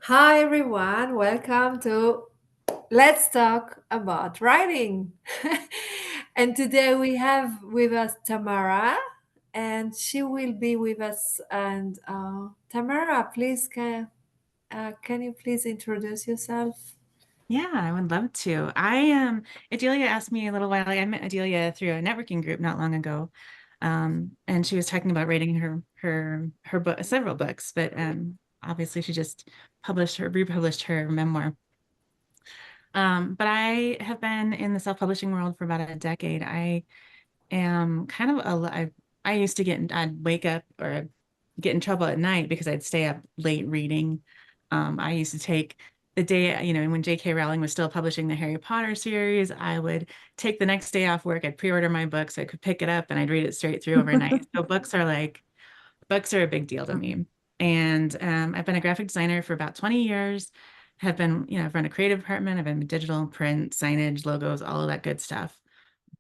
Hi everyone, welcome to Let's Talk About Writing. And today we have with us Tamara, and she will be with us. And Tamara, please can you please introduce yourself? Yeah, I would love to. Adelia asked me a little while ago. I met Adelia through a networking group not long ago. And she was talking about writing her book, several books, but obviously she just republished her memoir. But I have been in the self-publishing world for about a decade. I am kind of I used to I'd wake up or get in trouble at night because I'd stay up late reading. I used to take the day, when J.K. Rowling was still publishing the Harry Potter series, I would take the next day off work. I'd pre-order my books. I could pick it up and I'd read it straight through overnight. So books are a big deal to me. And I've been a graphic designer for about 20 years. Have been, I've run a creative department. I've been digital, print, signage, logos, all of that good stuff.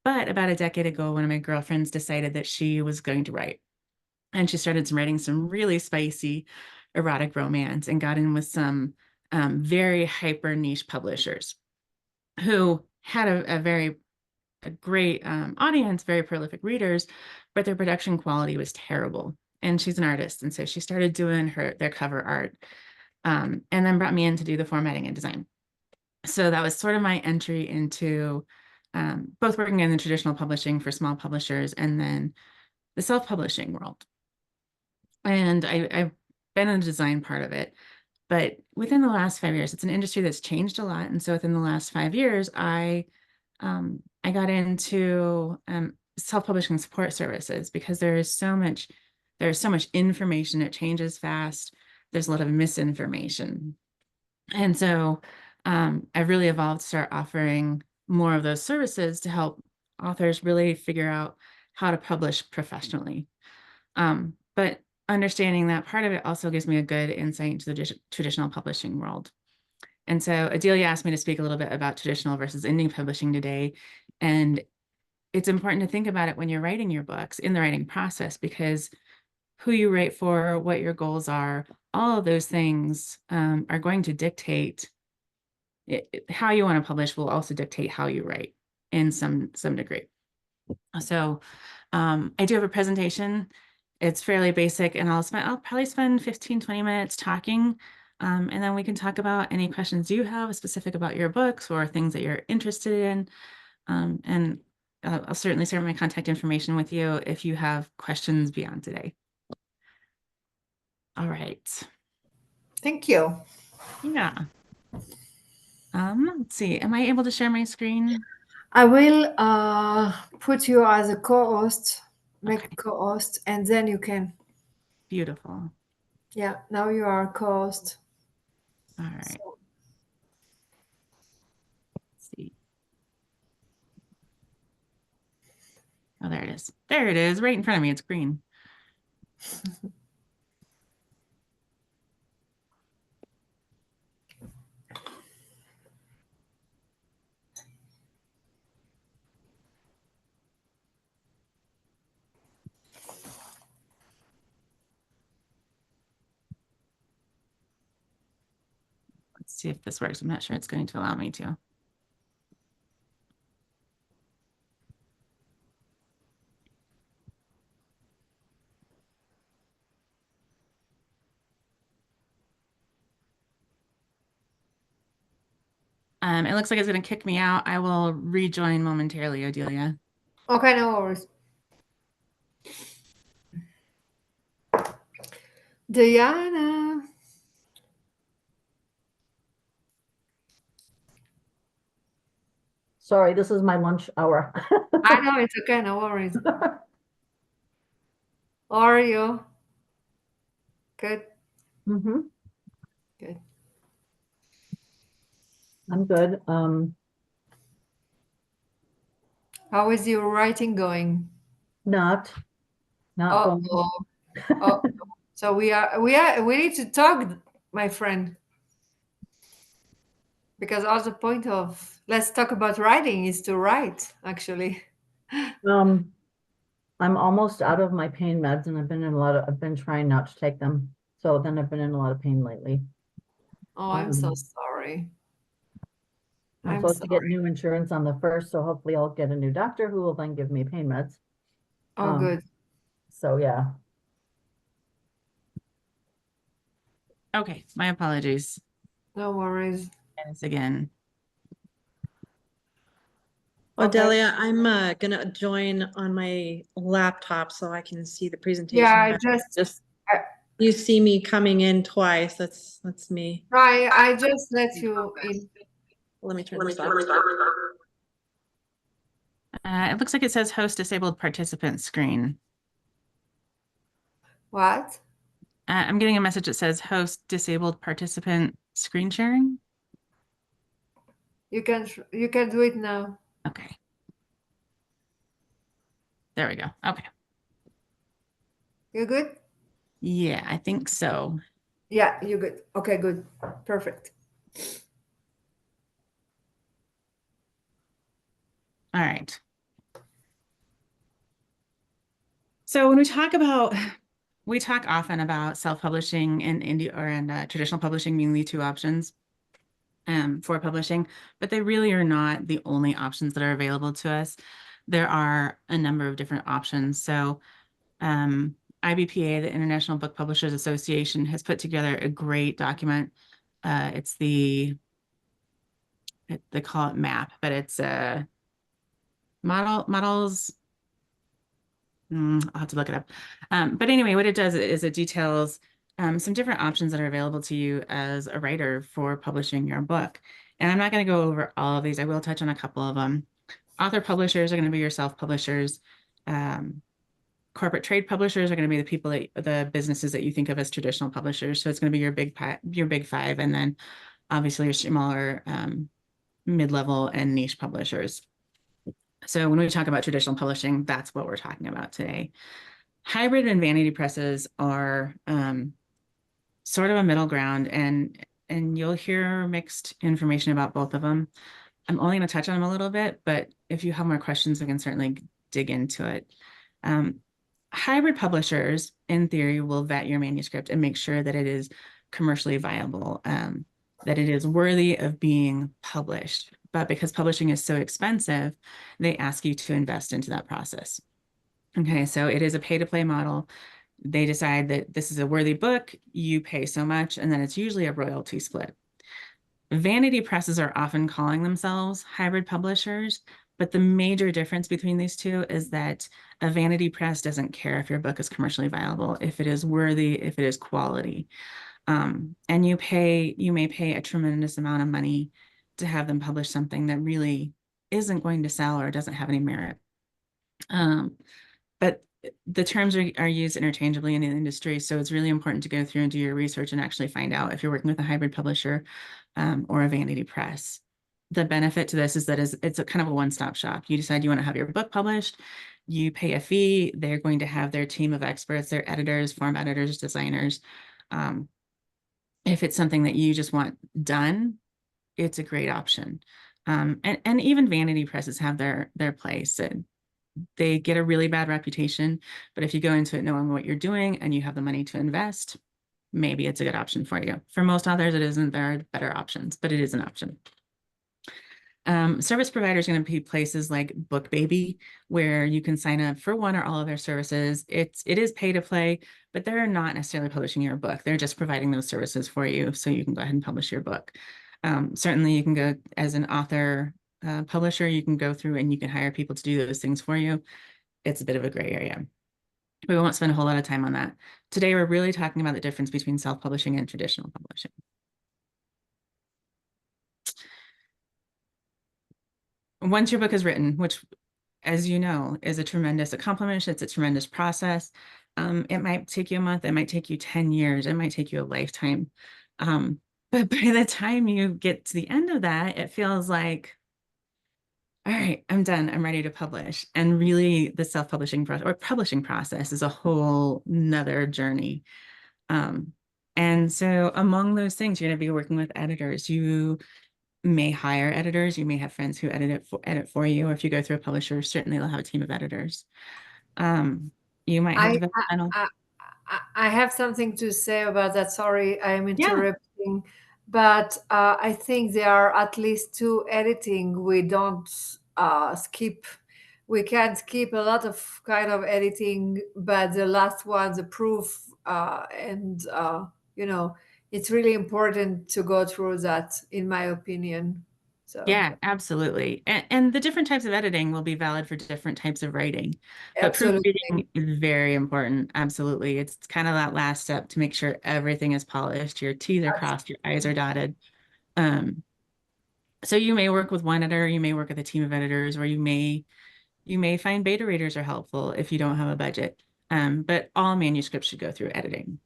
But about a decade ago, one of my girlfriends decided that she was going to write. And she started writing some really spicy erotic romance and got in with some very hyper niche publishers who had a great audience, very prolific readers, but their production quality was terrible. And she's an artist. And so she started doing their cover art, and then brought me in to do the formatting and design. So that was sort of my entry into both working in the traditional publishing for small publishers and then the self-publishing world. And I've been in the design part of it. But within the last 5 years, it's an industry that's changed a lot. And so within the last 5 years, I got into self-publishing support services because there's so much information. It changes fast. There's a lot of misinformation. And so I've really evolved to start offering more of those services to help authors really figure out how to publish professionally. But understanding that part of it also gives me a good insight into the traditional publishing world. And so Adelia asked me to speak a little bit about traditional versus indie publishing today. And it's important to think about it when you're writing your books in the writing process, because who you write for, what your goals are, all of those things are going to dictate how you want to publish will also dictate how you write in some degree. So I do have a presentation. It's fairly basic, and I'll probably spend 15, 20 minutes talking. And then we can talk about any questions you have specific about your books or things that you're interested in. And I'll certainly share my contact information with you if you have questions beyond today. All right. Thank you. Yeah. Let's see. Am I able to share my screen? I will put you as a co-host, make Okay. co-host, and then you can. Beautiful. Yeah, now you are a co-host. All right. So Let's see. Oh, there it is. There it is, right in front of me. It's green. Let's see if this works. I'm not sure it's going to allow me to. It looks like it's going to kick me out. I will rejoin momentarily, Odelia. okay, no worries. Diana. Sorry, this is my lunch hour. I know it's okay, no worries. How are you? Good, hmm good. I'm good. How is your writing going? Not not Oh, going. oh, oh. So we need to talk, my friend, because all the point of let's talk about writing is to write, actually. Um, I'm almost out of my pain meds, and I've been trying not to take them. So then I've been in a lot of pain lately. Oh, I'm so Um, sorry. I'm I'm supposed to get sorry. new insurance on the 1st, so hopefully I'll get a new doctor who will then give me pain meds. Oh, good. So yeah. Okay, my apologies. No worries. Dennis again. Okay. Odelia, I'm gonna join on my laptop so I can see the presentation Yeah, I better. Just I, you see me coming in twice. That's me. I just let you in. Let me turn this off. It looks like it says host disabled participant screen. What? I'm getting a message that says host disabled participant screen sharing. You can do it now. Okay. There we go. Okay. You good? Yeah, I think so. Yeah, you good. Okay, good. Perfect. All right. So when we talk often about self-publishing and indie or traditional publishing being the two options for publishing, but they really are not the only options that are available to us. There are a number of different options. So IBPA, the International Book Publishers Association, has put together a great document. It's they call it MAP, but it's models. I'll have to look it up. But anyway, what it does is it details some different options that are available to you as a writer for publishing your book. And I'm not going to go over all of these. I will touch on a couple of them. Author publishers are going to be your self-publishers. Corporate trade publishers are going to be the businesses that you think of as traditional publishers. So it's going to be your big five, and then obviously your smaller mid-level and niche publishers. So when we talk about traditional publishing, that's what we're talking about today. Hybrid and vanity presses are sort of a middle ground, and you'll hear mixed information about both of them. I'm only going to touch on them a little bit, but if you have more questions, we can certainly dig into it. Hybrid publishers, in theory, will vet your manuscript and make sure that it is commercially viable, that it is worthy of being published. But because publishing is so expensive, they ask you to invest into that process. Okay, so it is a pay-to-play model. They decide that this is a worthy book, you pay so much, and then it's usually a royalty split. Vanity presses are often calling themselves hybrid publishers, but the major difference between these two is that a vanity press doesn't care if your book is commercially viable, if it is worthy, if it is quality. And you may pay a tremendous amount of money to have them publish something that really isn't going to sell or doesn't have any merit. But the terms are used interchangeably in the industry, so it's really important to go through and do your research and actually find out if you're working with a hybrid publisher or a vanity press. The benefit to this is that it's a kind of a one-stop shop. You decide you want to have your book published, you pay a fee, they're going to have their team of experts, their editors, form editors, designers. If it's something that you just want done, it's a great option. And even vanity presses have their place. They get a really bad reputation, but if you go into it knowing what you're doing and you have the money to invest, maybe it's a good option for you. For most authors, it isn't. There are better options, but it is an option. Service providers are going to be places like BookBaby, where you can sign up for one or all of their services. It is pay to play, but they're not necessarily publishing your book. They're just providing those services for you so you can go ahead and publish your book. Certainly you can go as an author publisher, you can go through and you can hire people to do those things for you. It's a bit of a gray area. We won't spend a whole lot of time on that. Today, we're really talking about the difference between self-publishing and traditional publishing. Once your book is written, which, as you know, is a tremendous accomplishment, it's a tremendous process. It might take you a month, it might take you 10 years, it might take you a lifetime. But by the time you get to the end of that, it feels like, all right, I'm done. I'm ready to publish. And really, the self-publishing process or publishing process is a whole nother journey. And so among those things, you're going to be working with editors. You may hire editors. You may have friends who edit for you. Or if you go through a publisher, certainly they'll have a team of editors. You might have I developmental. I have something to say about that. Sorry, I am Yeah. interrupting. but I think there are at least two editing we don't skip. We can skip a lot of kind of editing, but the last one, the proof, and you know, it's really important to go through that, in my opinion. So Yeah, absolutely. And the different types of editing will be valid for different types of writing. But absolutely, proofreading is very important. Absolutely. It's kind of that last step to make sure everything is polished, your T's are crossed, your I's are dotted. Um, so you may work with one editor, you may work with a team of editors, or you may find beta readers are helpful if you don't have a budget. But all manuscripts should go through editing.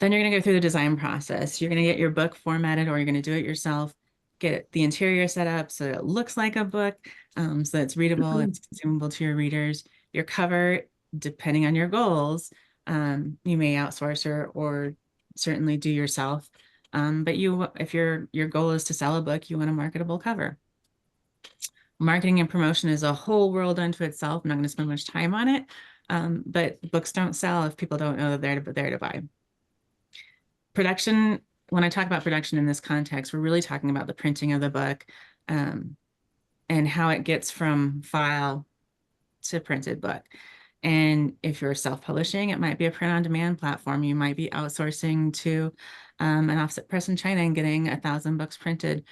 Then you're going to go through the design process. You're going to get your book formatted, or you're going to do it yourself. Get the interior set up so it looks like a book, so it's readable, it's consumable to your readers. Your cover, depending on your goals, you may outsource or certainly do yourself. But if your goal is to sell a book, you want a marketable cover. Marketing and promotion is a whole world unto itself. I'm not going to spend much time on it, but books don't sell if people don't know that they're there to buy. Production, when I talk about production in this context, we're really talking about the printing of the book, and how it gets from file to printed book. And if you're self-publishing, it might be a print-on-demand platform. You might be outsourcing to an offset press in China and getting 1,000 books printed.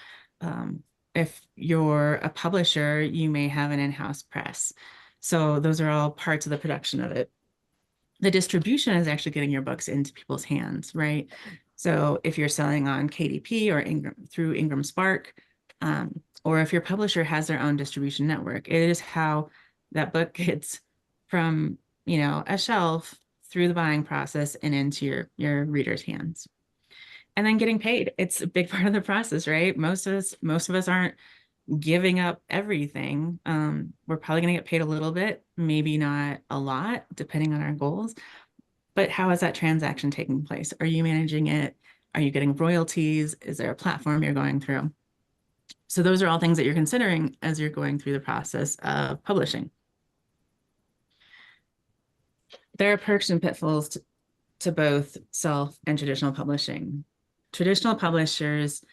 If you're a publisher, you may have an in-house press. So those are all parts of the production of it. The distribution is actually getting your books into people's hands, right? So if you're selling on KDP or through Ingram Spark, or if your publisher has their own distribution network, it is how that book gets from, a shelf through the buying process and into your reader's hands. And then getting paid. It's a big part of the process, right? Most of us aren't giving up everything. We're probably going to get paid a little bit, maybe not a lot, depending on our goals. But how is that transaction taking place? Are you managing it? Are you getting royalties? Is there a platform you're going through? So those are all things that you're considering as you're going through the process of publishing. There are perks and pitfalls to both self and traditional publishing. Traditional publishers,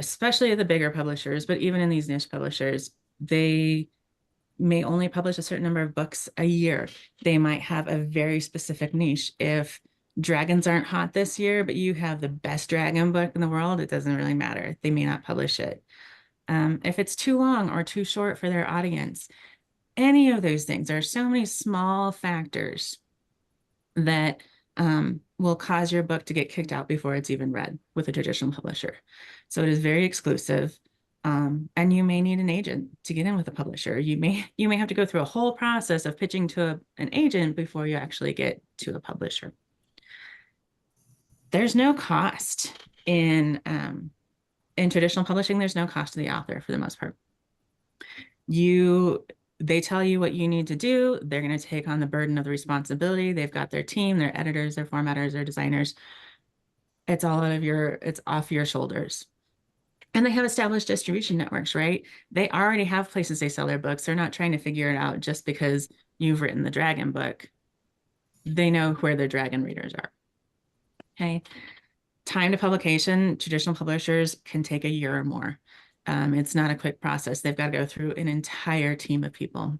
especially the bigger publishers, but even in these niche publishers, they may only publish a certain number of books a year. They might have a very specific niche. If dragons aren't hot this year, but you have the best dragon book in the world, it doesn't really matter. They may not publish it. If it's too long or too short for their audience, any of those things, there are so many small factors that will cause your book to get kicked out before it's even read with a traditional publisher. So it is very exclusive. And you may need an agent to get in with a publisher. You may have to go through a whole process of pitching to an agent before you actually get to a publisher. There's no cost in traditional publishing. There's no cost to the author for the most part. They tell you what you need to do. They're going to take on the burden of the responsibility. They've got their team, their editors, their formatters, their designers. It's off your shoulders. And they have established distribution networks, right? They already have places they sell their books. They're not trying to figure it out just because you've written the dragon book. They know where their dragon readers are. Okay. Time to publication, traditional publishers can take a year or more. It's not a quick process. They've got to go through an entire team of people.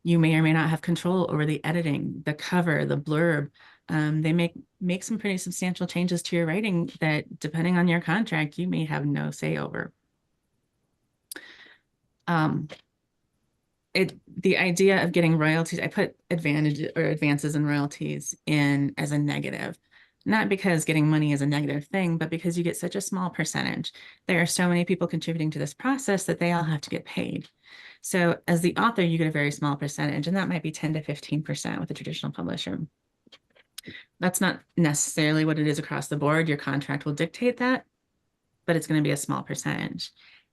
You may or may not have control over the editing, the cover, the blurb. They make some pretty substantial changes to your writing that, depending on your contract, you may have no say over. The idea of getting royalties, I put advances and royalties in as a negative, not because getting money is a negative thing, but because you get such a small percentage. There are so many people contributing to this process that they all have to get paid. So as the author, you get a very small percentage, and that might be 10 to 15% with a traditional publisher. That's not necessarily what it is across the board. Your contract will dictate that, but it's going to be a small percentage.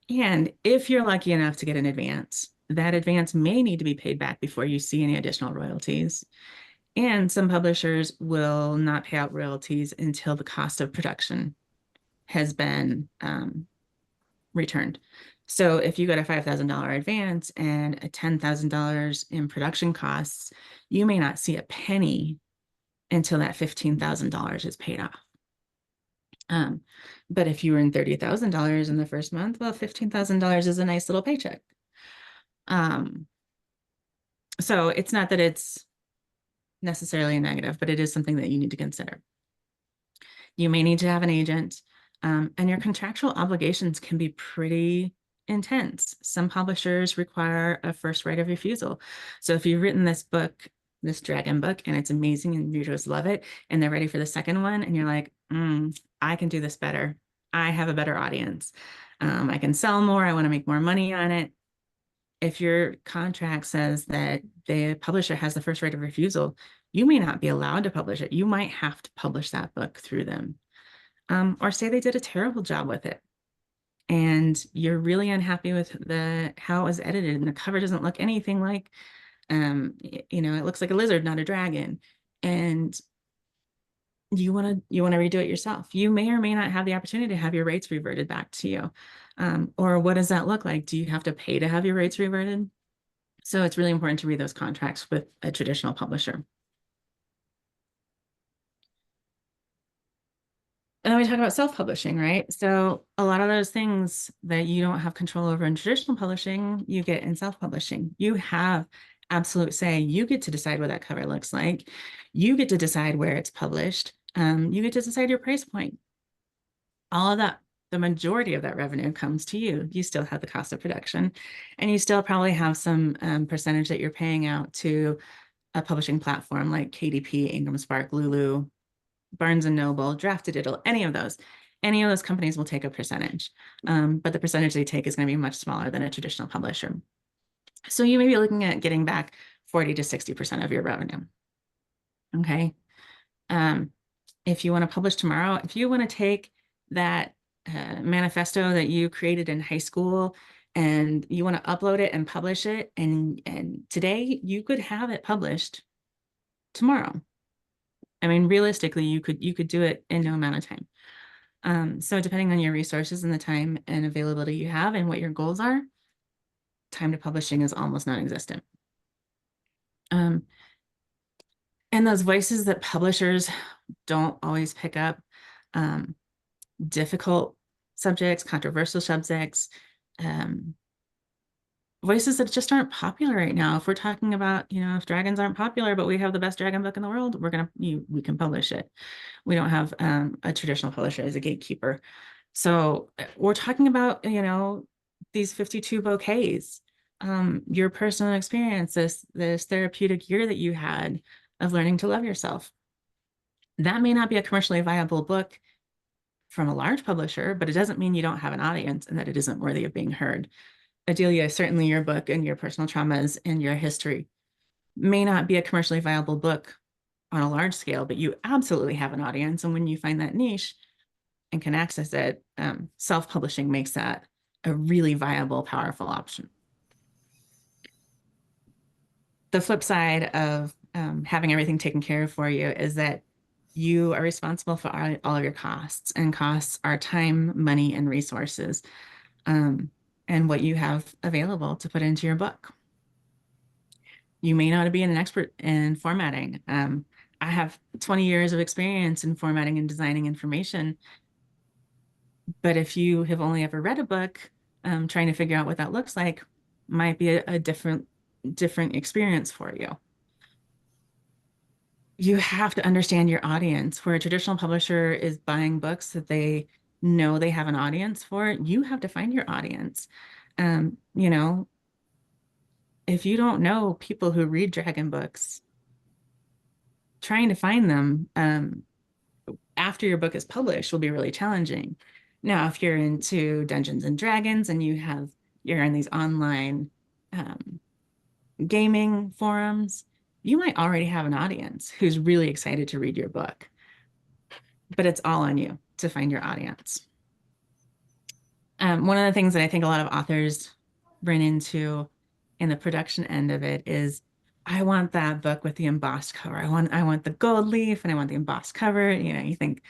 And if you're lucky enough to get an advance, that advance may need to be paid back before you see any additional royalties. And some publishers will not pay out royalties until the cost of production has been returned. So if you got a $5,000 advance and a $10,000 in production costs, you may not see a penny until that $15,000 is paid off. But if you earn $30,000 in the first month, well, $15,000 is a nice little paycheck. So it's not that it's necessarily a negative, but it is something that you need to consider. You may need to have an agent, and your contractual obligations can be pretty intense. Some publishers require a first right of refusal. So if you've written this book, this dragon book, and it's amazing and readers love it, and they're ready for the second one, and you're like, I can do this better. I have a better audience. I can sell more. I want to make more money on it. If your contract says that the publisher has the first right of refusal, you may not be allowed to publish it. You might have to publish that book through them. Or say they did a terrible job with it and you're really unhappy with how it was edited and the cover doesn't look anything like, it looks like a lizard, not a dragon. And you want to redo it yourself. You may or may not have the opportunity to have your rates reverted back to you. Or what does that look like? Do you have to pay to have your rates reverted? So it's really important to read those contracts with a traditional publisher. And then we talk about self-publishing, right? So a lot of those things that you don't have control over in traditional publishing, you get in self-publishing. You have absolute say. You get to decide what that cover looks like. You get to decide where it's published. You get to decide your price point. All of that, the majority of that revenue comes to you. You still have the cost of production, and you still probably have some percentage that you're paying out to a publishing platform like KDP, Ingram Spark, Lulu, Barnes and Noble, Draft-A-Diddle, any of those companies will take a percentage, but the percentage they take is going to be much smaller than a traditional publisher. So you may be looking at getting back 40 to 60% of your revenue. Okay. If you want to publish tomorrow, if you want to take that manifesto that you created in high school and you want to upload it and publish it, and today you could have it published tomorrow. I mean, realistically, you could do it in no amount of time. So depending on your resources and the time and availability you have and what your goals are, time to publishing is almost non-existent. And those voices that publishers don't always pick up, difficult subjects, controversial subjects, voices that just aren't popular right now. If we're talking about, if dragons aren't popular, but we have the best dragon book in the world, we can publish it. We don't have a traditional publisher as a gatekeeper. So we're talking about, these 52 bouquets, your personal experience, this therapeutic year that you had of learning to love yourself. That may not be a commercially viable book from a large publisher, but it doesn't mean you don't have an audience and that it isn't worthy of being heard. Adelia, certainly your book and your personal traumas and your history may not be a commercially viable book on a large scale, but you absolutely have an audience. And when you find that niche and can access it, self-publishing makes that a really viable, powerful option. The flip side of having everything taken care of for you is that you are responsible for all of your costs, and costs are time, money, and resources, and what you have available to put into your book. You may not be an expert in formatting. I have 20 years of experience in formatting and designing information, but if you have only ever read a book, trying to figure out what that looks like might be a different experience for you. You have to understand your audience. Where a traditional publisher is buying books that they know they have an audience for, you have to find your audience. If you don't know people who read dragon books, trying to find them after your book is published will be really challenging. Now, if you're into Dungeons and Dragons and you're in these online gaming forums, you might already have an audience who's really excited to read your book, but it's all on you to find your audience. One of the things that I think a lot of authors run into in the production end of it is, I want that book with the embossed cover. I want the gold leaf and I want the embossed cover. You think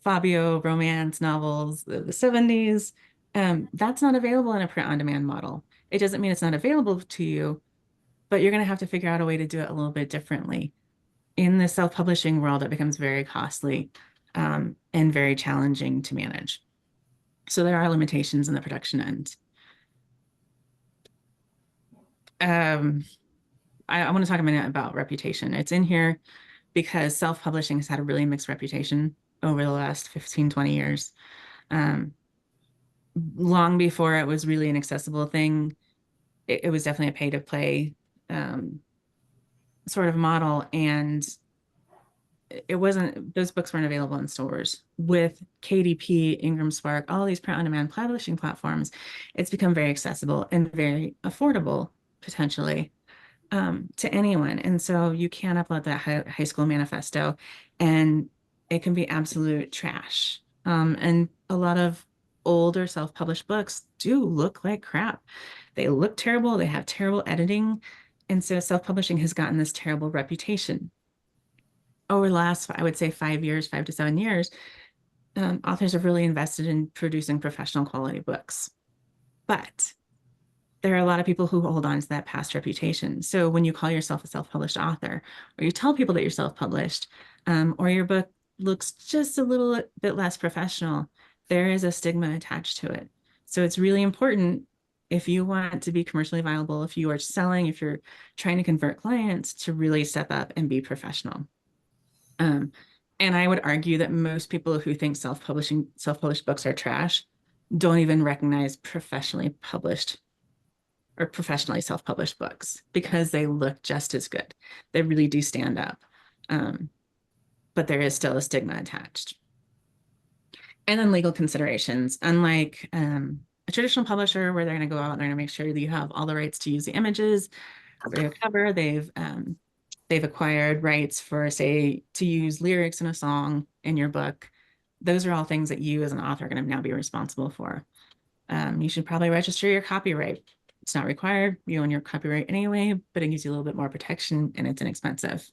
Fabio romance novels, the 70s. That's not available in a print-on-demand model. It doesn't mean it's not available to you, but you're going to have to figure out a way to do it a little bit differently. in the self-publishing world, it becomes very costly and very challenging to manage. So there are limitations in the production end. I want to talk a minute about reputation. It's in here because self-publishing has had a really mixed reputation over the last 15, 20 years. Long before it was really an accessible thing, it was definitely a pay-to-play sort of model, and it wasn't, those books weren't available in stores. With KDP, Ingram Spark, all these print-on-demand publishing platforms, it's become very accessible and very affordable, potentially, to anyone. And so you can upload that high school manifesto, and it can be absolute trash. And a lot of older self-published books do look like crap. They look terrible. They have terrible editing. And so self-publishing has gotten this terrible reputation. Over the last, I would say 5 years, 5 to 7 years, authors have really invested in producing professional quality books. But there are a lot of people who hold on to that past reputation. So when you call yourself a self-published author, or you tell people that you're self-published, or your book looks just a little bit less professional, there is a stigma attached to it. So it's really important, if you want to be commercially viable, if you are selling, if you're trying to convert clients, to really step up and be professional. And I would argue that most people who think self-published books are trash don't even recognize professionally published or professionally self-published books, because they look just as good. They really do stand up. But there is still a stigma attached. And then legal considerations. Unlike a traditional publisher, where they're going to go out and they're going to make sure that you have all the rights to use the images for your cover, they've acquired rights for, say, to use lyrics in a song in your book. Those are all things that you as an author are going to now be responsible for. You should probably register your copyright. It's not required. You own your copyright anyway, but it gives you a little bit more protection, and it's inexpensive.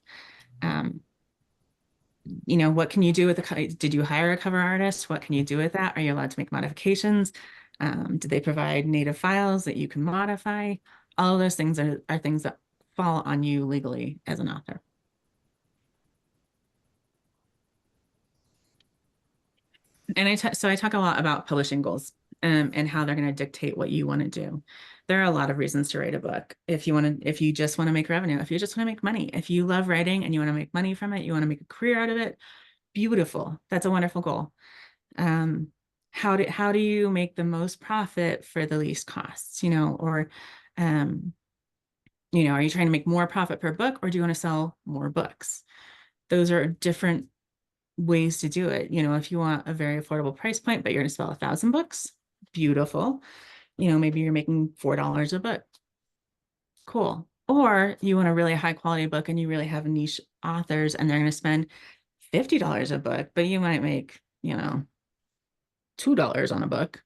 You know, what can you do with did you hire a cover artist? What can you do with that? Are you allowed to make modifications? Do they provide native files that you can modify? All of those things are things that fall on you legally as an author. And so I talk a lot about publishing goals and how they're going to dictate what you want to do. There are a lot of reasons to write a book. If you just want to make revenue, if you just want to make money, if you love writing and you want to make money from it, you want to make a career out of it, beautiful. That's a wonderful goal. How do you make the most profit for the least costs? You know, or you know, are you trying to make more profit per book, or do you want to sell more books? Those are different ways to do it. You know, if you want a very affordable price point, but you're going to sell 1,000 books, beautiful. You know, maybe you're making $4 a book. Cool. Or you want a really high quality book and you really have niche authors and they're going to spend $50 a book, but you might make, you know, $2 on a book.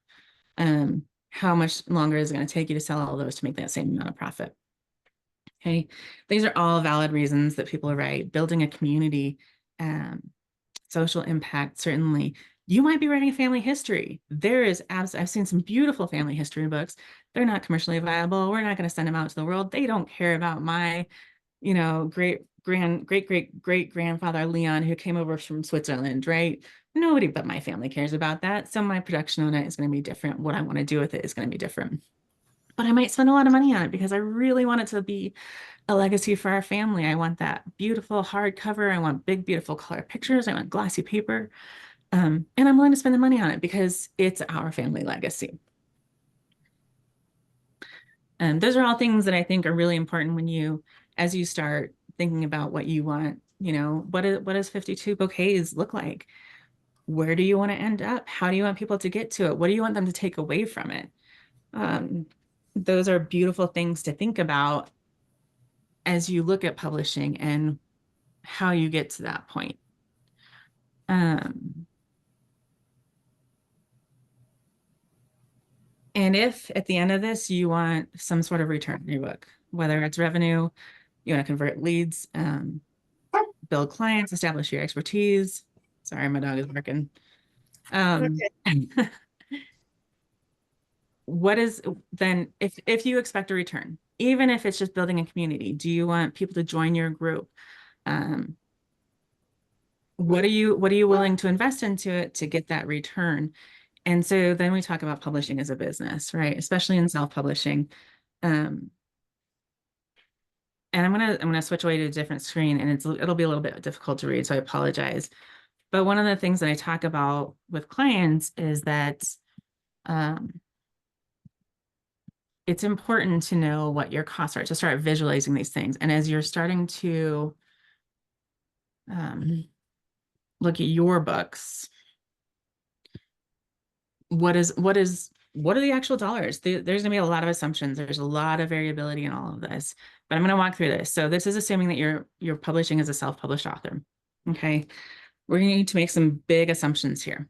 How much longer is it going to take you to sell all those to make that same amount of profit? Okay, these are all valid reasons that people write. Building a community, social impact, certainly. You might be writing a family history. I've seen some beautiful family history books. They're not commercially viable. We're not going to send them out to the world. They don't care about my, you know, great grandfather Leon, who came over from Switzerland, right? Nobody but my family cares about that. So my production on it is going to be different. What I want to do with it is going to be different. But I might spend a lot of money on it because I really want it to be a legacy for our family. I want that beautiful hardcover. I want big, beautiful color pictures. I want glossy paper. And I'm willing to spend the money on it because it's our family legacy. And those are all things that I think are really important as you start thinking about what you want, you know, what does 52 bouquets look like? Where do you want to end up? How do you want people to get to it? What do you want them to take away from it? Those are beautiful things to think about as you look at publishing and how you get to that point. And if at the end of this, you want some sort of return on your book, whether it's revenue, you want to convert leads, build clients, establish your expertise. Sorry, my dog is barking. What is then, if you expect a return, even if it's just building a community, do you want people to join your group? what are you willing to invest into it to get that return? And so then we talk about publishing as a business, right? Especially in self-publishing. And I'm gonna switch away to a different screen, and it'll be a little bit difficult to read, so I apologize. But one of the things that I talk about with clients is that it's important to know what your costs are, to start visualizing these things. And as you're starting to look at your books, what are the actual dollars? There's gonna be a lot of assumptions. There's a lot of variability in all of this, but I'm gonna walk through this. So this is assuming that you're publishing as a self-published author. Okay, we're gonna need to make some big assumptions here.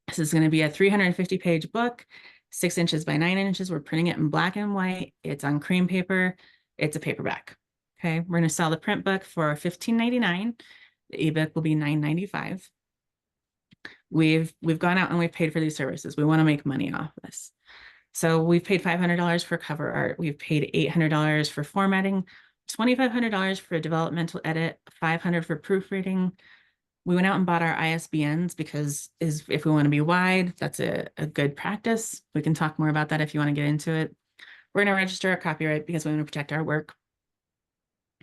This is gonna be a 350-page book, 6 inches by 9 inches. We're printing it in black and white. It's on cream paper. It's a paperback. Okay, we're gonna sell the print book for $15.99. The ebook will be $9.95. We've gone out and we've paid for these services. We want to make money off this. So we've paid $500 for cover art. We've paid $800 for formatting, $2,500 for a developmental edit, $500 for proofreading. We went out and bought our ISBNs because if we want to be wide, that's a good practice. We can talk more about that if you want to get into it. We're going to register our copyright because we want to protect our work.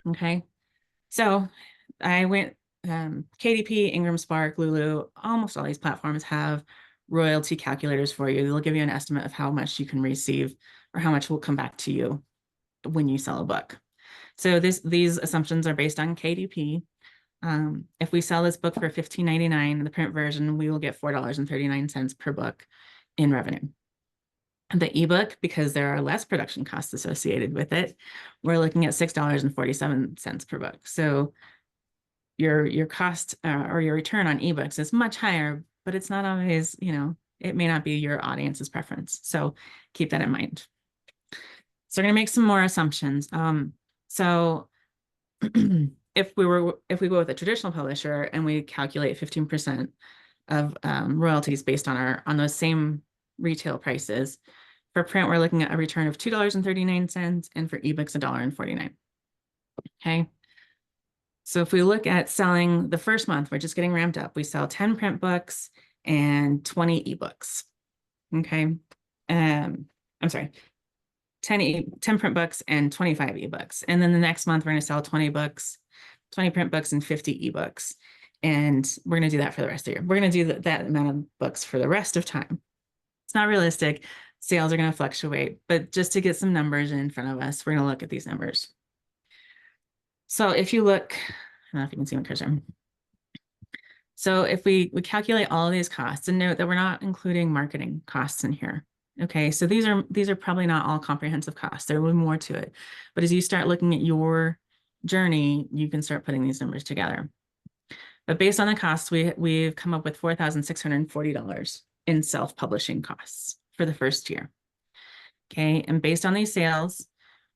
Okay. So I went KDP, Ingram Spark, Lulu, almost all these platforms have royalty calculators for you. They'll give you an estimate of how much you can receive or how much will come back to you when you sell a book. So these assumptions are based on KDP. If we sell this book for $15.99, the print version, we will get $4.39 per book in revenue. The ebook, because there are less production costs associated with it, we're looking at $6.47 per book. So your cost or your return on ebooks is much higher, but it's not always, it may not be your audience's preference. So keep that in mind. So we're going to make some more assumptions. So if we go with a traditional publisher and we calculate 15% of royalties based on those same retail prices, for print, we're looking at a return of $2.39, and for ebooks, $1.49. Okay. So if we look at selling the first month, we're just getting ramped up. We sell 10 print books and 20 ebooks. Okay. I'm sorry, 10 print books and 25 ebooks. And then the next month, we're going to sell 20 books, 20 print books and 50 ebooks. And we're going to do that for the rest of the year. We're going to do that amount of books for the rest of time. It's not realistic. Sales are going to fluctuate, but just to get some numbers in front of us, we're going to look at these numbers. So if you look, I don't know if you can see my cursor. So if we calculate all of these costs, and note that we're not including marketing costs in here. Okay, so these are probably not all comprehensive costs. There will be more to it. But as you start looking at your journey, you can start putting these numbers together. But based on the costs, we've come up with $4,640 in self-publishing costs for the first year. Okay, and based on these sales,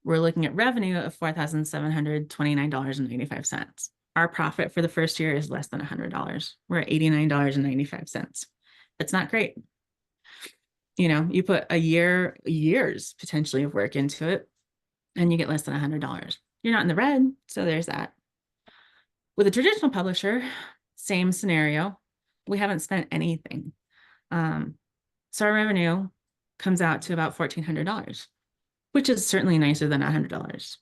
we're looking at revenue of $4,729.95. Our profit for the first year is less than $100. We're at $89.95. That's not great. You put years potentially of work into it, and you get less than $100. You're not in the red, so there's that. With a traditional publisher, same scenario. We haven't spent anything. So our revenue comes out to about $1,400. Which is certainly nicer than $100.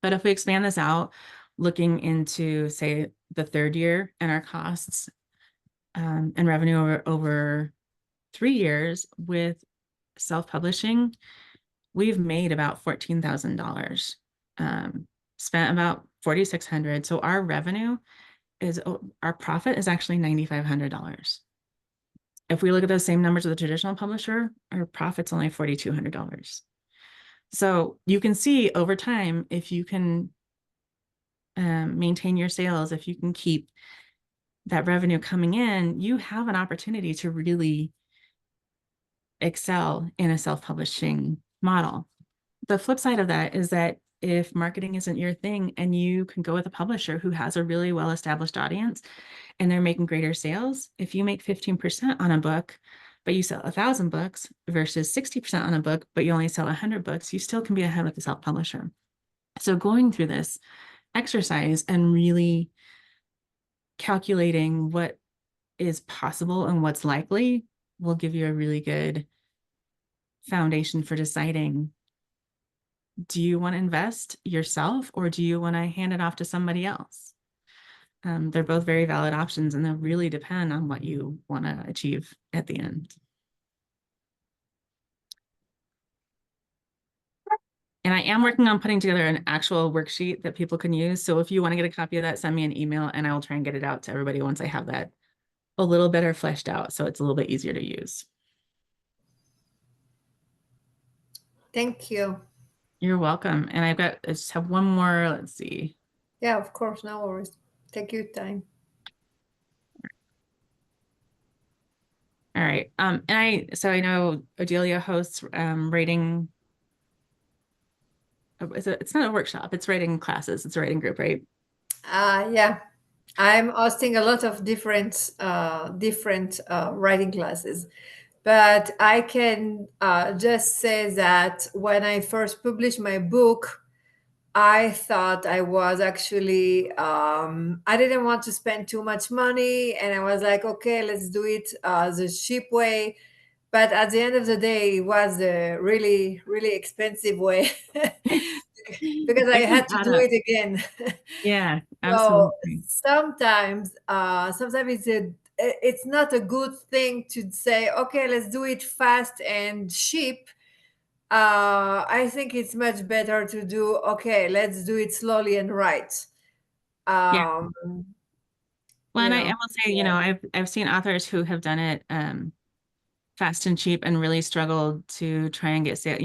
But if we expand this out, looking into, say, the third year and our costs and revenue over 3 years with self-publishing, we've made about $14,000, spent about $4,600. So our profit is actually $9,500. If we look at those same numbers with a traditional publisher, our profit's only $4,200. So you can see over time, if you can maintain your sales, if you can keep that revenue coming in, you have an opportunity to really excel in a self-publishing model. The flip side of that is that if marketing isn't your thing and you can go with a publisher who has a really well-established audience and they're making greater sales, if you make 15% on a book, but you sell 1,000 books versus 60% on a book, but you only sell 100 books, you still can be ahead with the self-publisher. So going through this exercise and really calculating what is possible and what's likely will give you a really good foundation for deciding, do you want to invest yourself or do you want to hand it off to somebody else? They're both very valid options, and they'll really depend on what you want to achieve at the end. And I am working on putting together an actual worksheet that people can use. So if you want to get a copy of that, send me an email and I will try and get it out to everybody once I have that a little better fleshed out, so it's a little bit easier to use. Thank you. You're welcome. And I just have one more, let's see. Yeah, of course, no worries. Take your time. All right. So I know Odelia hosts writing. It's not a workshop, it's writing classes. It's a writing group, right? Yeah, I'm hosting a lot of different writing classes, but I can just say that when I first published my book, I thought I was actually I didn't want to spend too much money, and I was like, okay, let's do it the cheap way. But at the end of the day, it was the really, really expensive way because I It can had to add do up. it again. Yeah, So absolutely. sometimes it's not a good thing to say, okay, let's do it fast and cheap. I think it's much better to do, okay, let's do it slowly and right. Yeah. Um, Well, you and I know, will say, I've seen authors who have done it fast and cheap and really struggled to try and get sale,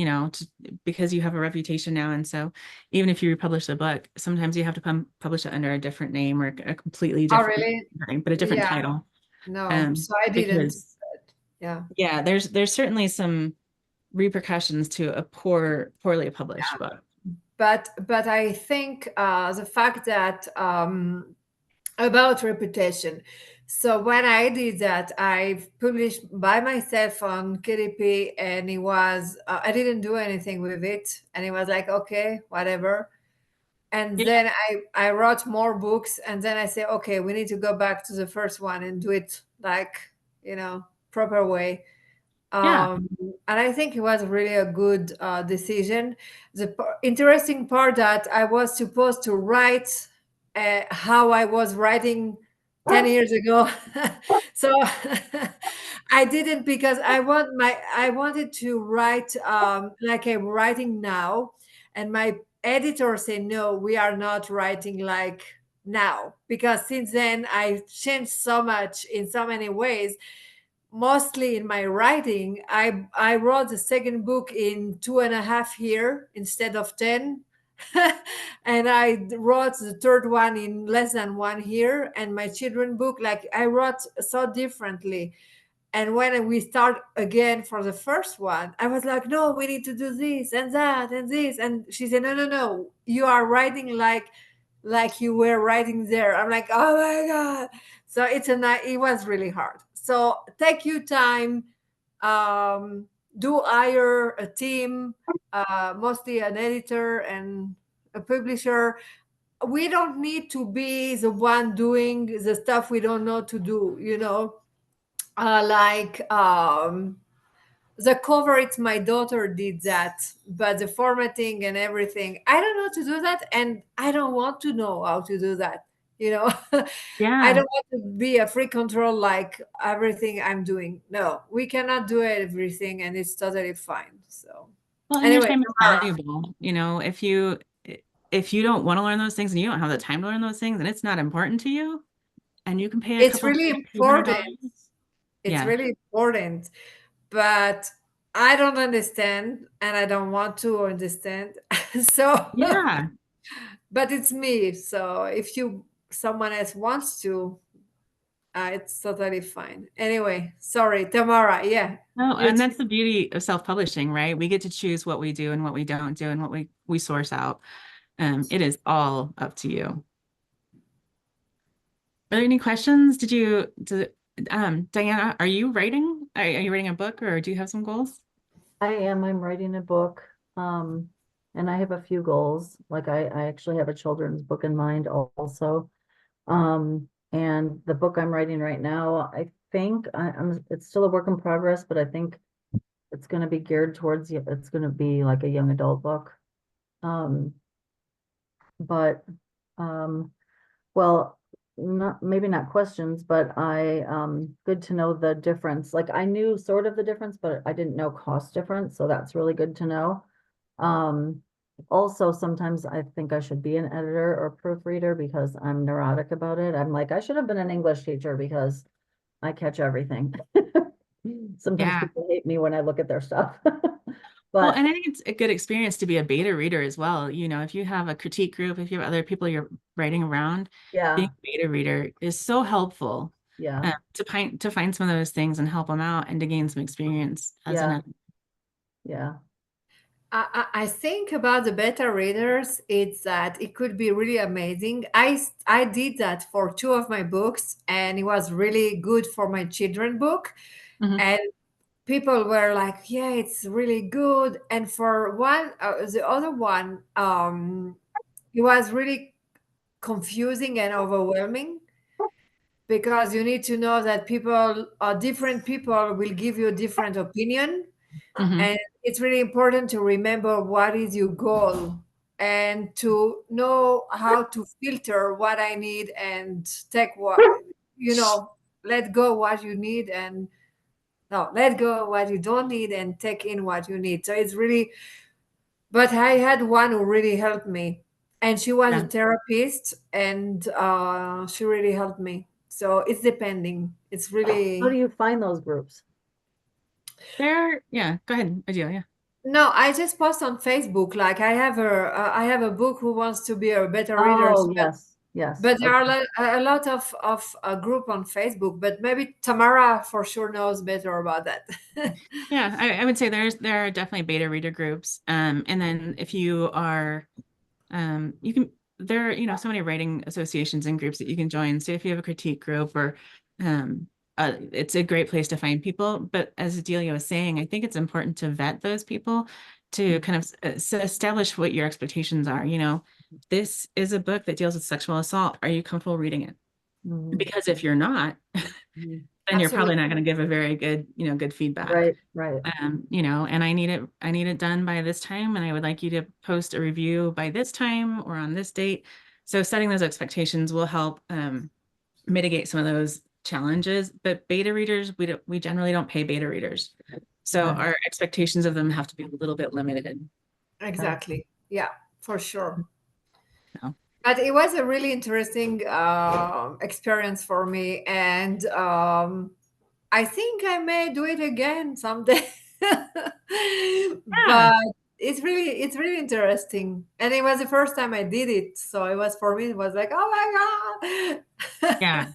because you have a reputation now. And so even if you republish the book, sometimes you have to publish it under a different name or a completely oh, different really? name, but a different Yeah, title. no, so I didn't. Because Yeah. yeah, there's certainly some repercussions to a poorly published book. But I think the fact that about reputation. So when I did that, I published by myself on KDP, and it was I didn't do anything with it, and it was like, okay, whatever. And Yeah. then I wrote more books, and then I say, okay, we need to go back to the first one and do it like, proper way. Yeah. And I think it was really a good decision. The interesting part that I was supposed to write how I was writing 10 years ago. So I didn't, because I wanted to write like I'm writing now, and my editor said, no, we are not writing like now, because since then I changed so much in so many ways. Mostly in my writing, I wrote the second book in 2.5 years instead of 10. And I wrote the third one in less than 1 year, and my children book, like, I wrote so differently. And when we start again for the first one, I was like, no, we need to do this and that and this. And she said, no, no, no, you are writing like you were writing there. I'm like, oh my God. So it was really hard. So take your time, do hire a team, mostly an editor and a publisher. We don't need to be the one doing the stuff we don't know to do, like the cover, it's my daughter did that, but the formatting and everything, I don't know to do that, and I don't want to know how to do that. I Yeah. don't want to be a free control like everything I'm doing. No, we cannot do everything, and it's totally fine. So Well, and your anyway, time is Tamara, valuable. If you don't want to learn those things and you don't have the time to learn those things and it's not important to you, and you can pay a it's couple really few $100. important. It's Yeah. really important, but I don't understand, and I don't want to understand. So Yeah. but it's me. So if someone else wants to, it's totally fine. Anyway, sorry, Tamara. Yeah, No, you. and that's the beauty of self-publishing, right? We get to choose what we do and what we don't do and what we source out. It is all up to you. Are there any questions? Diana, are you writing? Are you writing a book or do you have some goals? I'm writing a book, and I have a few goals. Like I actually have a children's book in mind also. And the book I'm writing right now, I think it's still a work in progress, but I think it's going to be geared towards it's going to be like a young adult book. Um, but well, not maybe not questions, but good to know the difference. Like I knew sort of the difference, but I didn't know cost difference, so that's really good to know. Um, Also, sometimes I think I should be an editor or proofreader because I'm neurotic about it. I'm like, I should have been an English teacher because I catch everything. Sometimes Yeah. people hate me when I look at their stuff. Well, But and I think it's a good experience to be a beta reader as well. You know, if you have a critique group, if you have other people you're writing around, being yeah, a beta reader is so helpful yeah, to find some of those things and help them out and to gain some experience as an yeah, editor. yeah. I think about the beta readers, it's that it could be really amazing. I did that for two of my books, and it was really good for my children book. Mhm. And people were like, "Yeah, it's really good." And for one, the other one, it was really confusing and overwhelming because you need to know that different people will give you a different opinion, Mhm. and it's really important to remember what is your goal and to know how to filter what I need and take what, you know, let go what you need and no, let go what you don't need and take in what you need. So it's really, but I had one who really helped me, and she was a Yeah. therapist, and she really helped me. So it's depending. It's How do really you find those groups? Yeah, go ahead, Adele. Yeah. no. I just post on Facebook. Like I have a book who wants to be a better reader. Oh, yes, yes. But there are Okay. a lot of a group on Facebook. But maybe Tamara for sure knows better about that. Yeah, I would say there are definitely beta reader groups. And then if you are you can there are, so many writing associations and groups that you can join. So if you have a critique group or um it's a great place to find people. But as Adelia was saying, I think it's important to vet those people to kind of establish what your expectations are. This is a book that deals with sexual assault. Are you comfortable reading it? Mhm, Because if you're not, mhm. then you're probably not Absolutely. going to give a very good, good feedback. Right, right. And I need it done by this time, and I would like you to post a review by this time or on this date. So setting those expectations will help mitigate some of those challenges. But beta readers, we generally don't pay beta readers. So Okay. our expectations of them have to be a little bit limited. Okay. Exactly. Yeah, for sure. So, But it was a really interesting experience for me, and I think I may do it again someday. yeah, But it's really interesting, and it was the first time I did it, so it was for me. It was like, oh my yeah. god.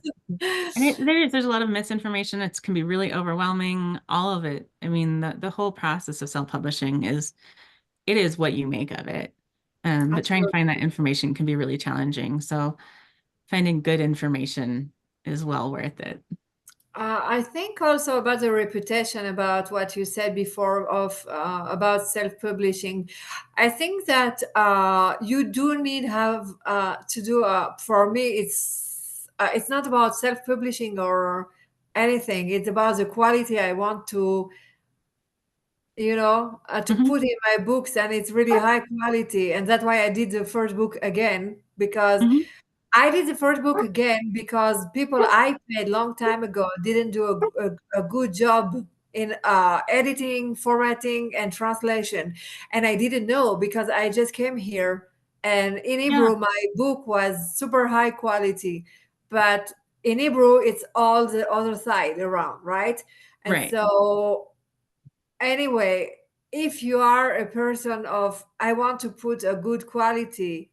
And there's a lot of misinformation. It can be really overwhelming. All of it. I mean, the whole process of self-publishing it is what you make of it. But trying to find that Absolutely. information can be really challenging. So finding good information is well worth it. I think also about the reputation, about what you said before of about self-publishing. I think that you do need have to do. For me, it's not about self-publishing or anything. It's about the quality I want to Mhm. put in my books, and it's really high quality, and that's why I did the first book again because Mhm. I did the first book again because people I paid long time ago didn't do a good job in editing, formatting, and translation. And I didn't know because I just came here, and in Yeah, Hebrew, my book was super high quality. But in Hebrew, it's all the other side around, right? And right. so anyway, if you are a person of I want to put a good quality,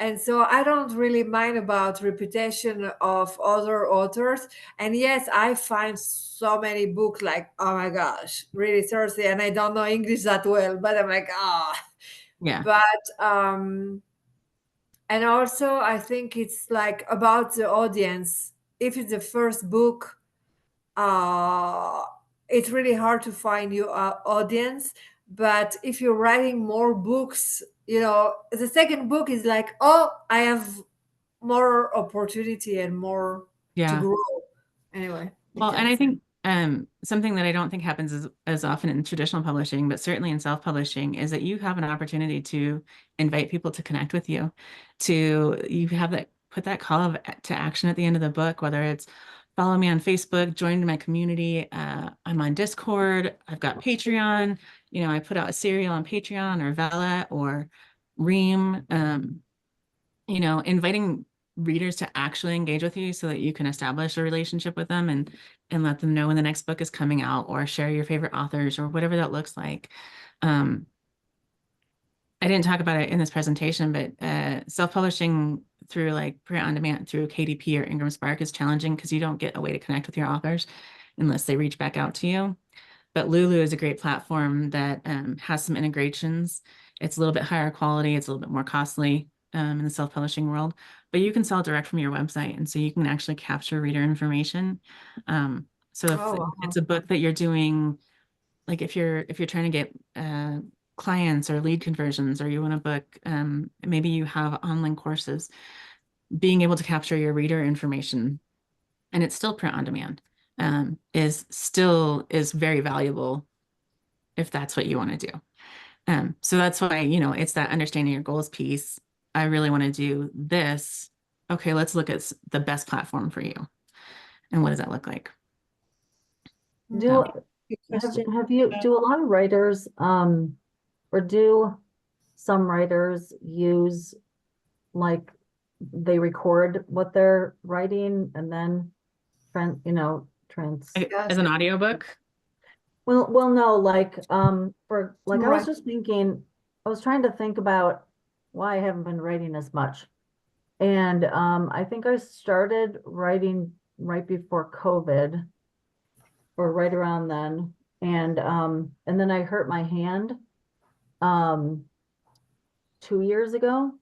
and so I don't really mind about reputation of other authors. And yes, I find so many books like, oh my gosh, really thirsty, and I don't know English that well, but I'm like, Yeah. but and also I think it's like about the audience. If it's the first book, uh, it's really hard to find your audience. But if you're writing more books, the second book is like, oh, I have more opportunity and more to Yeah. grow. Anyway. Well, and I because- think something that I don't think happens as often in traditional publishing, but certainly in self-publishing, is that you have an opportunity to invite people to connect with you, you have that put that call to action at the end of the book, whether it's follow me on Facebook, join my community, I'm on Discord, I've got Patreon, I put out a serial on Patreon or Vella or Ream, inviting readers to actually engage with you so that you can establish a relationship with them and let them know when the next book is coming out, or share your favorite authors or whatever that looks like. I didn't talk about it in this presentation, but self-publishing through like print on demand through KDP or Ingram Spark is challenging because you don't get a way to connect with your authors unless they reach back out to you. But Lulu is a great platform that has some integrations. It's a little bit higher quality. It's a little bit more costly in the self-publishing world, but you can sell direct from your website. And so you can actually capture reader information. So if Oh, wow. it's a book that you're doing, like if you're trying to get clients or lead conversions, or you want to book, maybe you have online courses, being able to capture your reader information, and it's still print on demand, is very valuable if that's what you want to do. So that's why, it's that understanding your goals piece. I really want to do this. Okay, let's look at the best platform for you. And what does that look like? Do, Good question. do a lot of writers, or do some writers use, like, they record what they're writing and then As an audiobook? well, no, like, for, like, I was Right. just thinking, I was trying to think about why I haven't been writing as much. And, I think I started writing right before COVID, or right around then. And then I hurt my hand, um, 2 years ago.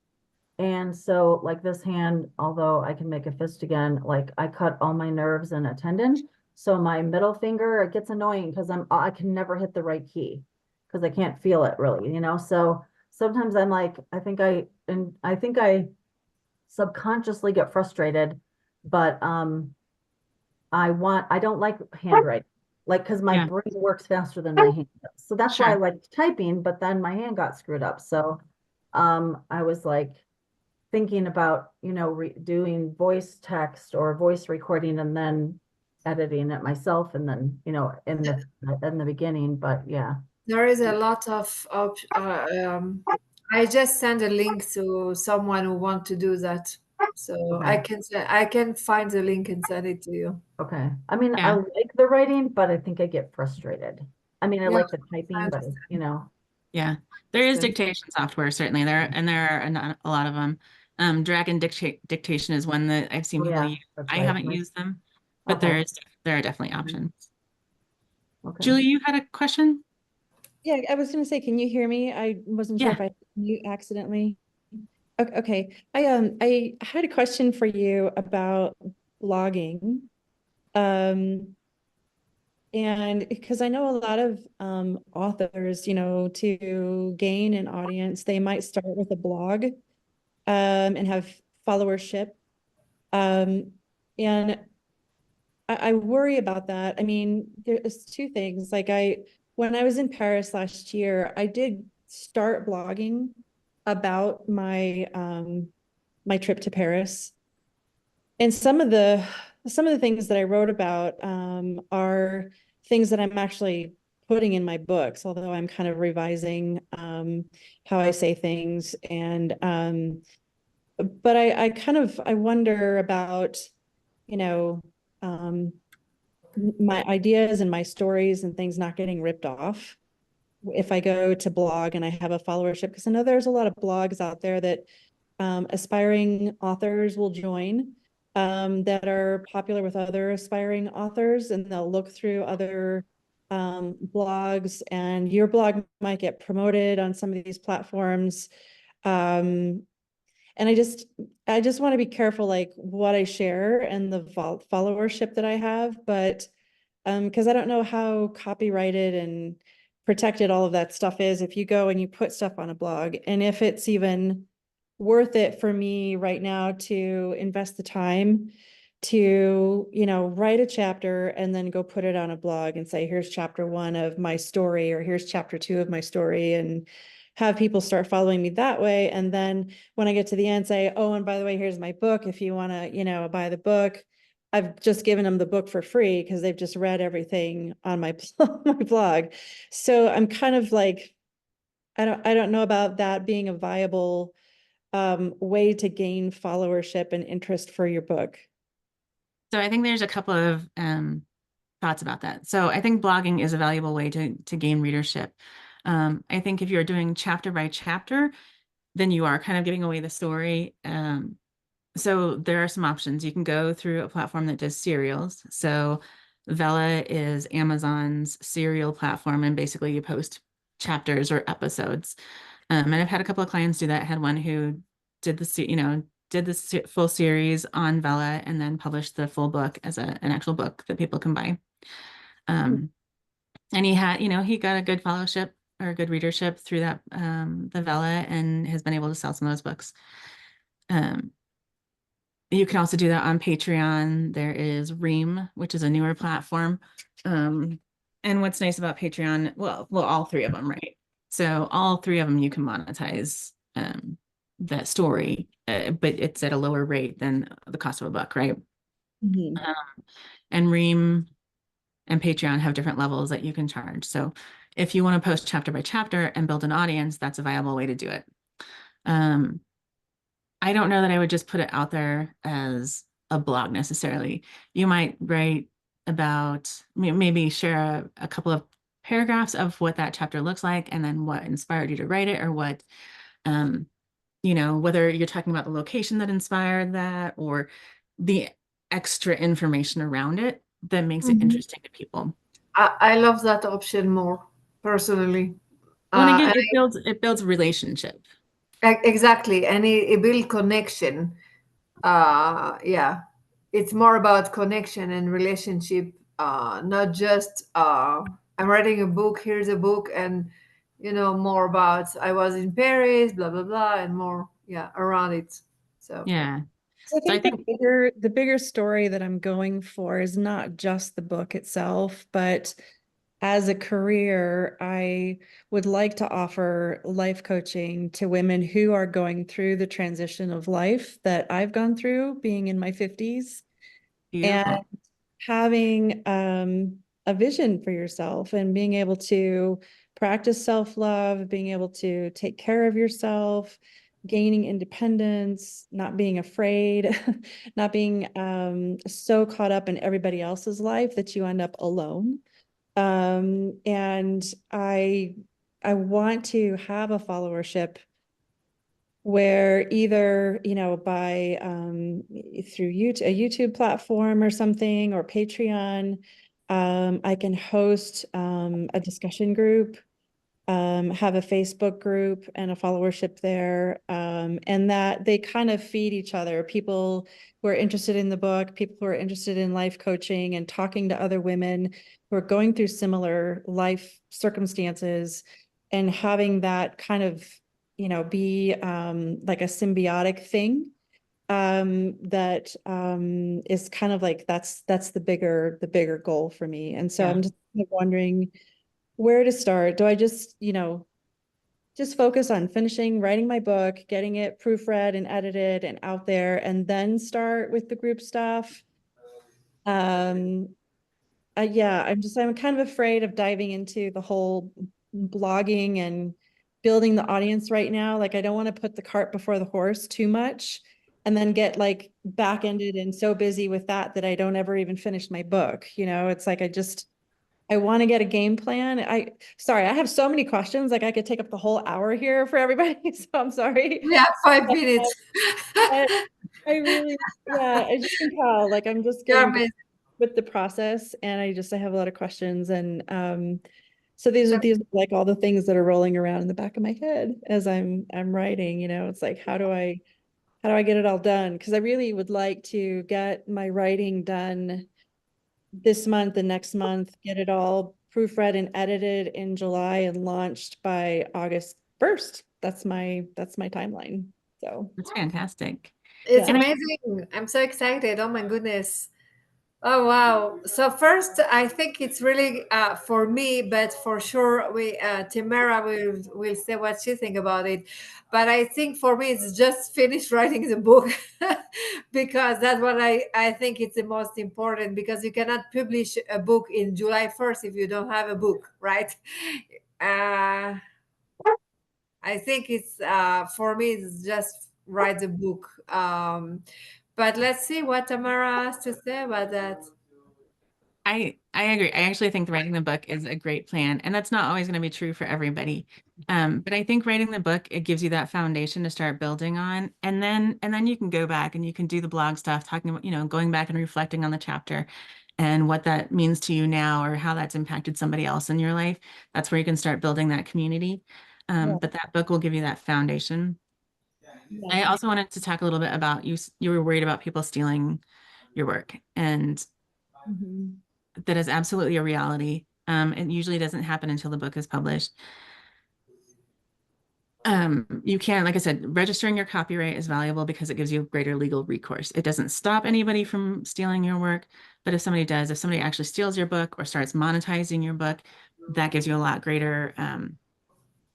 And so, like, this hand, although I can make a fist again, like, I cut all my nerves and a tendon. So my middle finger, it gets annoying because I can never hit the right key because I can't feel it really, So sometimes I'm like, I think I subconsciously get frustrated, but I don't like handwriting, like, because my Yeah. brain works faster than my hand does. So that's why I Sure. like typing, but then my hand got screwed up. So I was like thinking about, doing voice text or voice recording and then editing it myself, and then, in the beginning, but yeah. There is a lot of I just send a link to someone who want to do that. So Okay. I can find the link and send it to you. Okay. I mean, I Yeah. like the writing, but I think I get frustrated. I mean, I Yeah, like the I typing, but understand. Yeah. There is Understand. dictation software, certainly. There are a lot of them. Dragon dictation is one that I've seen oh people yeah, use. that's I right. haven't used them, but Okay. there are definitely options. Okay. Julie, you had a question? Yeah, I was gonna say, can you hear me? I wasn't sure Yeah. if I mute accidentally. Okay. I had a question for you about blogging. And because I know a lot of authors, to gain an audience, they might start with a blog and have followership. And I worry about that. I mean, there's two things. Like, when I was in Paris last year, I did start blogging about my trip to Paris. And some of the things that I wrote about are things that I'm actually putting in my books, although I'm kind of revising how I say things. And but I wonder about, you know, um, my ideas and my stories and things not getting ripped off if I go to blog and I have a followership, because I know there's a lot of blogs out there that aspiring authors will join that are popular with other aspiring authors, and they'll look through other blogs, and your blog might get promoted on some of these platforms. And I just want to be careful, like, what I share and the followership that I have, but because I don't know how copyrighted and protected all of that stuff is if you go and you put stuff on a blog, and if it's even worth it for me right now to invest the time to, you know, write a chapter and then go put it on a blog and say, here's chapter 1 of my story, or here's chapter 2 of my story, and have people start following me that way. And then when I get to the end, say, oh, and by the way, here's my book. If you want to, you know, buy the book, I've just given them the book for free because they've just read everything on my, my blog. So I'm kind of like, I don't know about that being a viable way to gain followership and interest for your book. So I think there's a couple of thoughts about that. So I think blogging is a valuable way to gain readership. I think if you're doing chapter by chapter, then you are kind of giving away the story. So there are some options. You can go through a platform that does serials. So Vella is Amazon's serial platform, and basically you post chapters or episodes. And I've had a couple of clients do that. I had one who did the full series on Vella and then published the full book as an actual book that people can buy. And he had, he got a good followership or a good readership through that, the Vella, and has been able to sell some of those books. You can also do that on Patreon. There is Ream, which is a newer platform. And what's nice about Patreon, well, all three of them, right? So all three of them, you can monetize that story, but it's at a lower rate than the cost of a book, right? And Ream and Patreon have different levels that you can charge. So if you want to post chapter by chapter and build an audience, that's a viable way to do it. I don't know that I would just put it out there as a blog necessarily. You might write about, maybe share a couple of paragraphs of what that chapter looks like, and then what inspired you to write it, or what, whether you're talking about the location that inspired that, or the extra information around it that makes it interesting to people. I love that option more personally. Well, and again, it builds relationship. Exactly, and it builds connection. Yeah, it's more about connection and relationship, not just I'm writing a book. Here's a book, and more about I was in Paris, blah blah blah, and more, around it. So yeah. So I think the bigger story that I'm going for is not just the book itself, but as a career, I would like to offer life coaching to women who are going through the transition of life that I've gone through, being in my 50s. Beautiful. And having a vision for yourself and being able to practice self-love, being able to take care of yourself, gaining independence, not being afraid, not being so caught up in everybody else's life that you end up alone. And I want to have a followership where either, by through a YouTube platform or something, or Patreon, I can host a discussion group, have a Facebook group and a followership there, and that they kind of feed each other. People who are interested in the book, people who are interested in life coaching and talking to other women who are going through similar life circumstances, and having that kind of, be like a symbiotic thing that is kind of like that's the bigger goal for me. And so I'm just kind of wondering where to start. Do I just, just focus on finishing writing my book, getting it proofread and edited and out there, and then start with the group stuff? Yeah, I'm kind of afraid of diving into the whole blogging and building the audience right now. Like, I don't want to put the cart before the horse too much and then get like back-ended and so busy with that I don't ever even finish my book. It's like I want to get a game plan. Sorry, I have so many questions. Like, I could take up the whole hour here for everybody. So I'm sorry. we have 5 minutes. I really, I just can tell, like, I'm just getting with the process, and I have a lot of questions. And so these are like all the things that are rolling around in the back of my head as I'm writing. It's like, how do I get it all done? Because I really would like to get my writing done this month and next month, get it all proofread and edited in July and launched by August 1st. That's my timeline. So That's fantastic. It's yeah. amazing. I'm so excited. Oh my goodness. Oh wow. So first I think it's really for me, but for sure we Tamara will say what she think about it. But I think for me it's just finish writing the book because that's what I think it's the most important because you cannot publish a book in July 1st if you don't have a book, right? Uh I think it's for me it's just write the book. But let's see what Tamara has to say about that. I agree. I actually think writing the book is a great plan, and that's not always going to be true for everybody. But I think writing the book, it gives you that foundation to start building on, and then you can go back and you can do the blog stuff, talking about, going back and reflecting on the chapter and what that means to you now or how that's impacted somebody else in your life. That's where you can start building that community. Yeah. But that book will give you that foundation. Yeah. I also wanted to talk a little bit about you. You were worried about people stealing your work, and Mhm. that is absolutely a reality. It usually doesn't happen until the book is published. You can, like I said, registering your copyright is valuable because it gives you greater legal recourse. It doesn't stop anybody from stealing your work, but if somebody does, if somebody actually steals your book or starts monetizing your book, that gives you a lot greater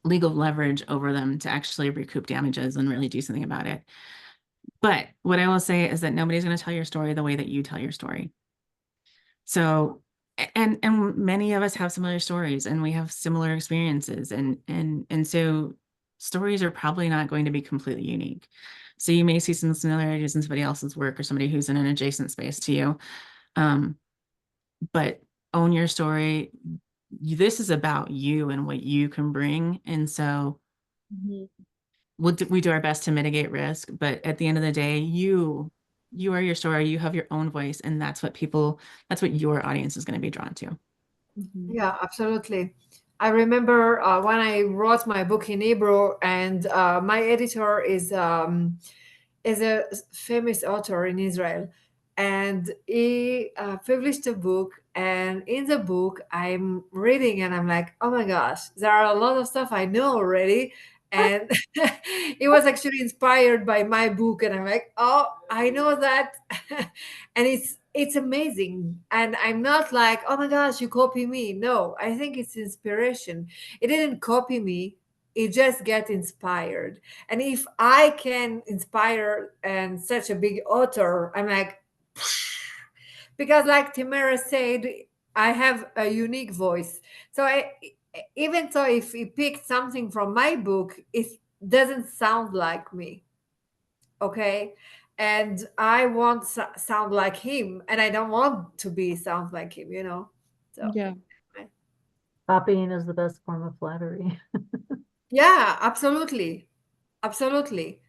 legal leverage over them to actually recoup damages and really do something about it. But what I will say is that nobody's going to tell your story the way that you tell your story. So, and many of us have similar stories and we have similar experiences and so stories are probably not going to be completely unique. So you may see some similarities in somebody else's work or somebody who's in an adjacent space to you. Um, but own your story. This is about you and what you can bring. And so Mhm. we do our best to mitigate risk, but at the end of the day, you are your story, you have your own voice, and that's what your audience is going to be drawn to. Mhm. Yeah, absolutely. I remember when I wrote my book in Hebrew, and my editor is a famous author in Israel, and he published a book. And in the book, I'm reading, and I'm like, oh my gosh, there are a lot of stuff I know already. And it was actually inspired by my book, and I'm like, oh, I know that, and it's amazing. And I'm not like, oh my gosh, you copy me. No, I think it's inspiration. It didn't copy me. It just get inspired. And if I can inspire and such a big author, I'm like, because like Tamara said, I have a unique voice. So even so, if he picked something from my book, it doesn't sound like me. Okay. And I want sound like him, and I don't want to be sound like him. So Yeah. Copying is the best form of flattery. yeah, absolutely. Absolutely.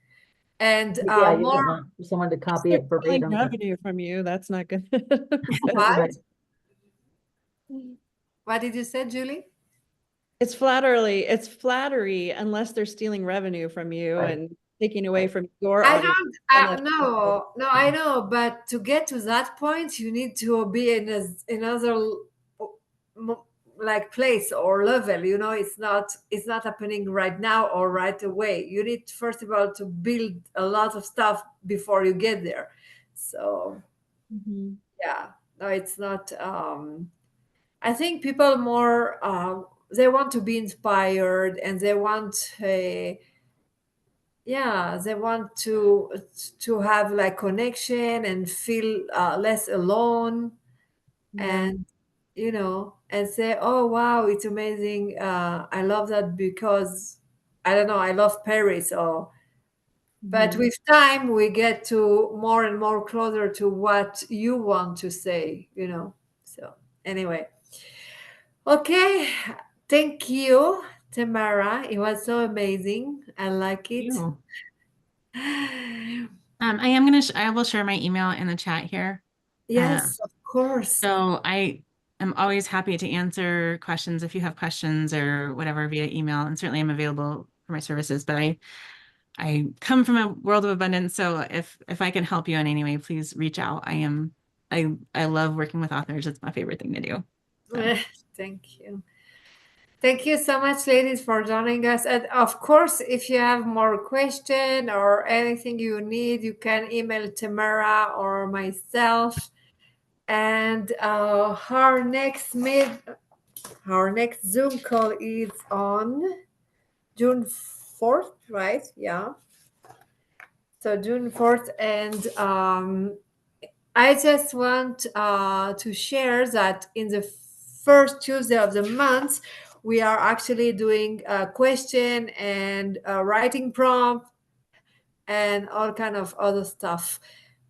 And Yeah, you more don't want someone to copy They're it stealing verbatim. revenue from you. That's not good. what? Right. What did you say, Julie? It's flattery unless they're stealing revenue from you Right. and taking away Right. from your I audience. don't. Then that's No, no, I know, but to get to that point, you need to be in another like place or level. It's not happening right now or right away. You need first of all to build a lot of stuff before you get there. So Mhm. yeah, no, it's not. I think people more they want to be inspired, and they want a yeah, they want to have like connection and feel less alone, Yeah. and and say, oh wow, it's amazing, I love that because I don't know, I love Paris. Or but Mhm. with time we get to more and more closer to what you want to say. So anyway, okay, thank you, Tamara. It was so amazing. I like it. You. I will share my email in the chat here. Uh, Yes, of course. so I am always happy to answer questions if you have questions or whatever via email, and certainly I'm available for my services. But I come from a world of abundance, so if I can help you in any way, please reach out. I love working with authors. It's my favorite thing to do. So Thank you. Thank you so much, ladies, for joining us. And of course, if you have more question or anything you need, you can email Tamara or myself. And our next Zoom call is on June 4th, right? Yeah. So June 4th, and I just want to share that in the first Tuesday of the month, we are actually doing a question and a writing prompt and all kind of other stuff.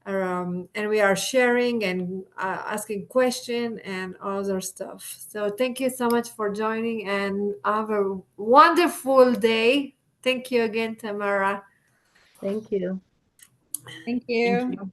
And we are sharing and asking question and other stuff. So thank you so much for joining and have a wonderful day. Thank you again, Tamara. Thank you. Thank Thank you. you.